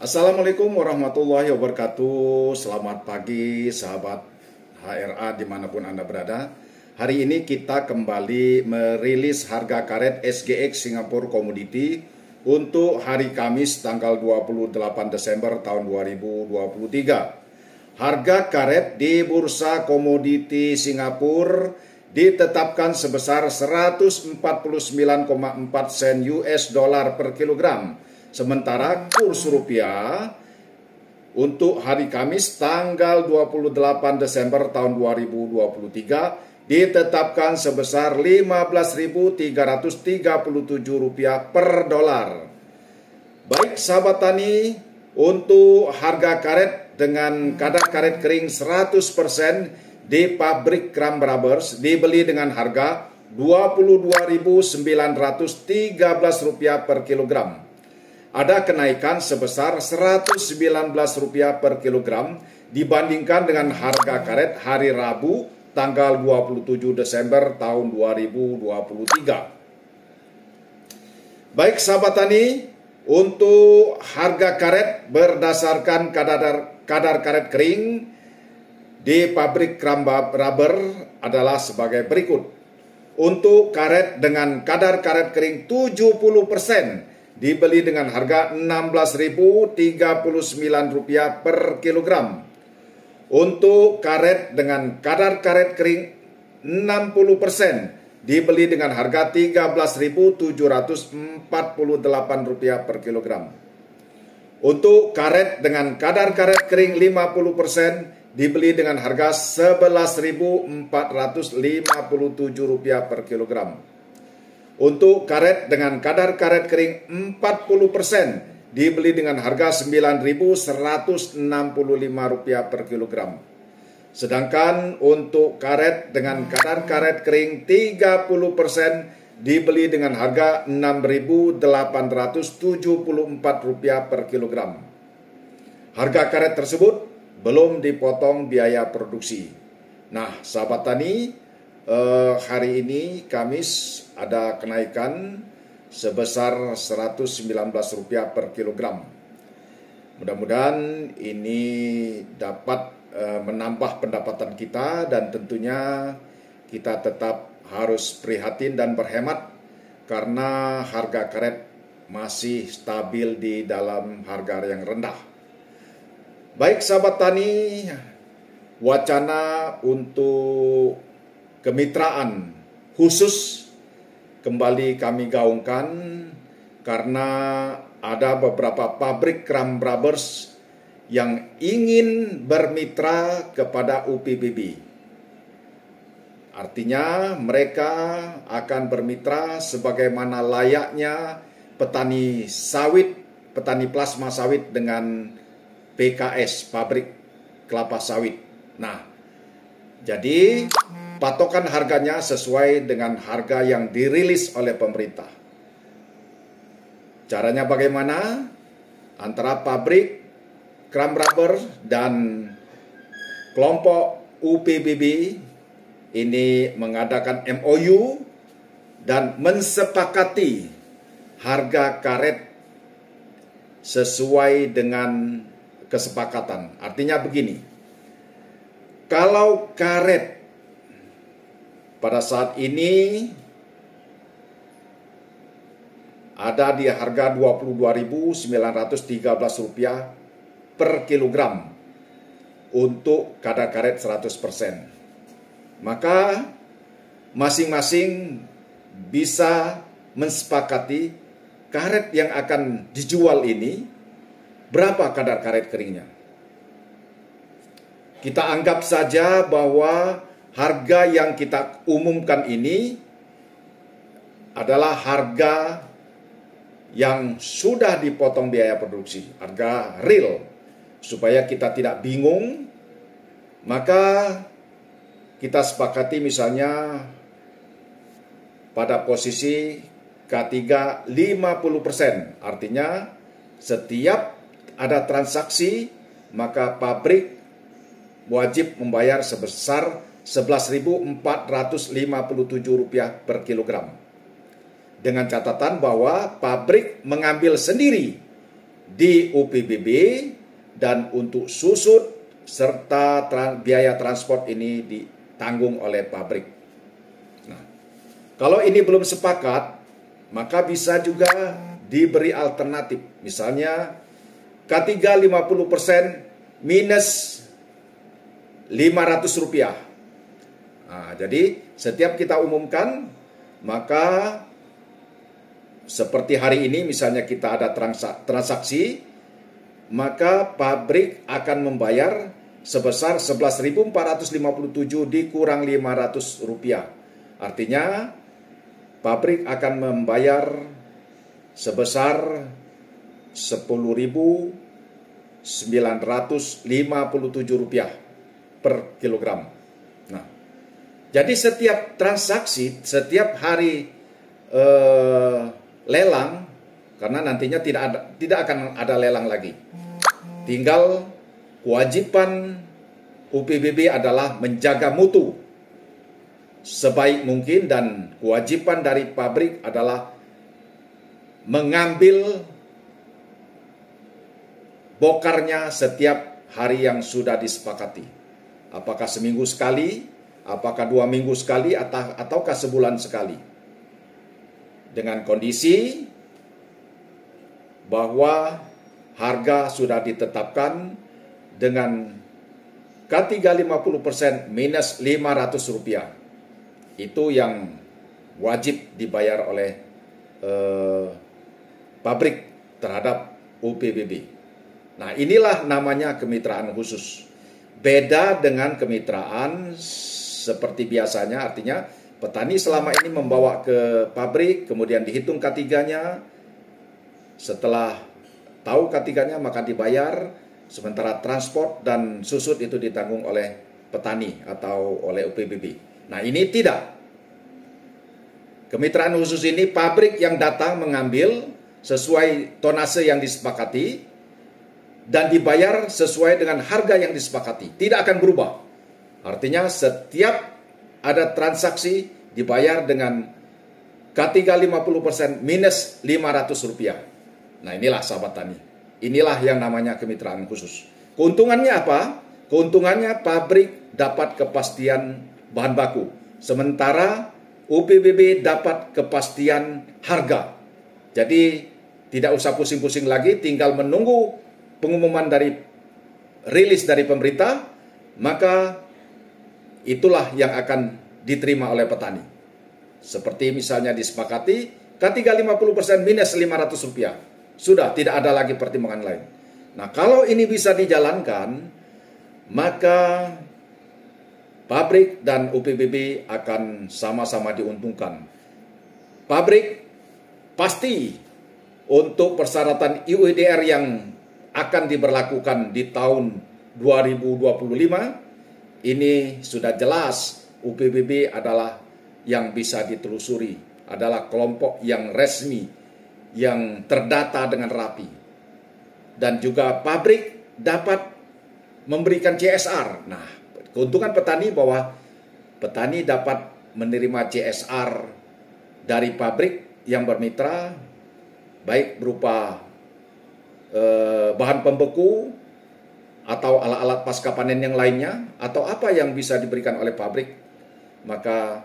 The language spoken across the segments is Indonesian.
Assalamualaikum warahmatullahi wabarakatuh. Selamat pagi sahabat HRA dimanapun Anda berada. Hari ini kita kembali merilis harga karet SGX Singapore Commodity untuk hari Kamis tanggal 28 Desember tahun 2023. Harga karet di Bursa Komoditi Singapura ditetapkan sebesar 149,4 sen US dollar per kilogram. Sementara kurs rupiah untuk hari Kamis tanggal 28 Desember tahun 2023 ditetapkan sebesar Rp15.337 per dolar. Baik sahabat tani, untuk harga karet dengan kadar karet kering 100% di pabrik Cram Brothers dibeli dengan harga Rp22.913 per kilogram. Ada kenaikan sebesar Rp119 per kilogram dibandingkan dengan harga karet hari Rabu tanggal 27 Desember tahun 2023. Baik sahabat tani, untuk harga karet berdasarkan kadar karet kering di pabrik Cram Rubber adalah sebagai berikut. Untuk karet dengan kadar karet kering 70% dibeli dengan harga Rp16.039 per kilogram. Untuk karet dengan kadar karet kering 60% dibeli dengan harga Rp13.748 per kilogram. Untuk karet dengan kadar karet kering 50% dibeli dengan harga Rp11.457 per kilogram. Untuk karet dengan kadar karet kering 40% dibeli dengan harga Rp9.165 per kilogram. Sedangkan untuk karet dengan kadar karet kering 30% dibeli dengan harga Rp6.874 per kilogram. Harga karet tersebut belum dipotong biaya produksi. Nah, sahabat tani, hari ini Kamis ada kenaikan sebesar Rp119 per kilogram. Mudah-mudahan ini dapat menambah pendapatan kita dan tentunya kita tetap harus prihatin dan berhemat karena harga karet masih stabil di dalam harga yang rendah. Baik sahabat tani, wacana untuk kemitraan khusus kembali kami gaungkan karena ada beberapa pabrik Cram Brothers yang ingin bermitra kepada UPBB. Artinya mereka akan bermitra sebagaimana layaknya petani sawit, petani plasma sawit dengan PKS, pabrik kelapa sawit. Nah, jadi patokan harganya sesuai dengan harga yang dirilis oleh pemerintah. Caranya bagaimana? Antara pabrik Cram Rubber dan kelompok UPBB ini mengadakan MOU dan mensepakati harga karet sesuai dengan kesepakatan. Artinya begini, kalau karet pada saat ini ada di harga Rp22.913 per kilogram untuk kadar karet 100%. Maka masing-masing bisa mensepakati karet yang akan dijual ini berapa kadar karet keringnya. Kita anggap saja bahwa harga yang kita umumkan ini adalah harga yang sudah dipotong biaya produksi, harga real. Supaya kita tidak bingung, maka kita sepakati misalnya pada posisi K3 50%. Artinya setiap ada transaksi maka pabrik wajib membayar sebesar Rp11.457 per kilogram. Dengan catatan bahwa pabrik mengambil sendiri di UPBB, dan untuk susut serta biaya transport ini ditanggung oleh pabrik. Nah, kalau ini belum sepakat, maka bisa juga diberi alternatif. Misalnya K3 50% minus Rp500. Nah, jadi setiap kita umumkan, maka seperti hari ini misalnya kita ada transaksi, maka pabrik akan membayar sebesar 11.457 dikurang Rp500. Artinya pabrik akan membayar sebesar Rp10.957 per kilogram. Nah, jadi setiap transaksi, setiap hari lelang, karena nantinya tidak akan ada lelang lagi. Tinggal kewajiban UPBB adalah menjaga mutu sebaik mungkin, dan kewajiban dari pabrik adalah mengambil bokarnya setiap hari yang sudah disepakati. Apakah seminggu sekali, apakah 2 minggu sekali, ataukah sebulan sekali. Dengan kondisi bahwa harga sudah ditetapkan dengan K3 50% minus Rp500. Itu yang wajib dibayar oleh pabrik terhadap UPBB. Nah, inilah namanya kemitraan khusus. Beda dengan kemitraan seperti biasanya, artinya petani selama ini membawa ke pabrik, kemudian dihitung K3-nya. Setelah tahu K3-nya maka dibayar, sementara transport dan susut itu ditanggung oleh petani atau oleh UPBB. Nah, ini tidak. Kemitraan khusus ini pabrik yang datang mengambil sesuai tonase yang disepakati dan dibayar sesuai dengan harga yang disepakati. Tidak akan berubah. Artinya setiap ada transaksi dibayar dengan K3 50% minus Rp500. Nah, inilah sahabat tani. Inilah yang namanya kemitraan khusus. Keuntungannya apa? Keuntungannya pabrik dapat kepastian bahan baku. Sementara UPBB dapat kepastian harga. Jadi tidak usah pusing-pusing lagi, tinggal menunggu pengumuman dari rilis dari pemerintah, maka itulah yang akan diterima oleh petani. Seperti misalnya disepakati K3 50% minus Rp500. Sudah tidak ada lagi pertimbangan lain. Nah, kalau ini bisa dijalankan, maka pabrik dan UPBB akan sama-sama diuntungkan. Pabrik pasti untuk persyaratan IUIDR yang akan diberlakukan di tahun 2025, ini sudah jelas UPBB adalah yang bisa ditelusuri, adalah kelompok yang resmi, yang terdata dengan rapi. Dan juga pabrik dapat memberikan CSR. Nah, keuntungan petani bahwa petani dapat menerima CSR dari pabrik yang bermitra, baik berupa bahan pembeku atau alat-alat pasca panen yang lainnya, atau apa yang bisa diberikan oleh pabrik, maka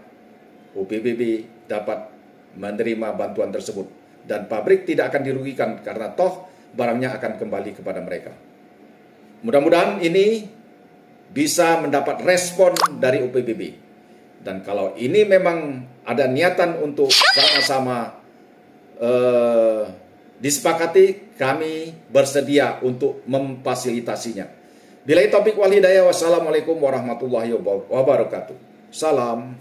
UPBB dapat menerima bantuan tersebut. Dan pabrik tidak akan dirugikan karena toh barangnya akan kembali kepada mereka. Mudah-mudahan ini bisa mendapat respon dari UPBB. Dan kalau ini memang ada niatan untuk sama-sama disepakati, kami bersedia untuk memfasilitasinya. Billahi taufik wal hidayah. Wassalamualaikum warahmatullahi wabarakatuh. Salam.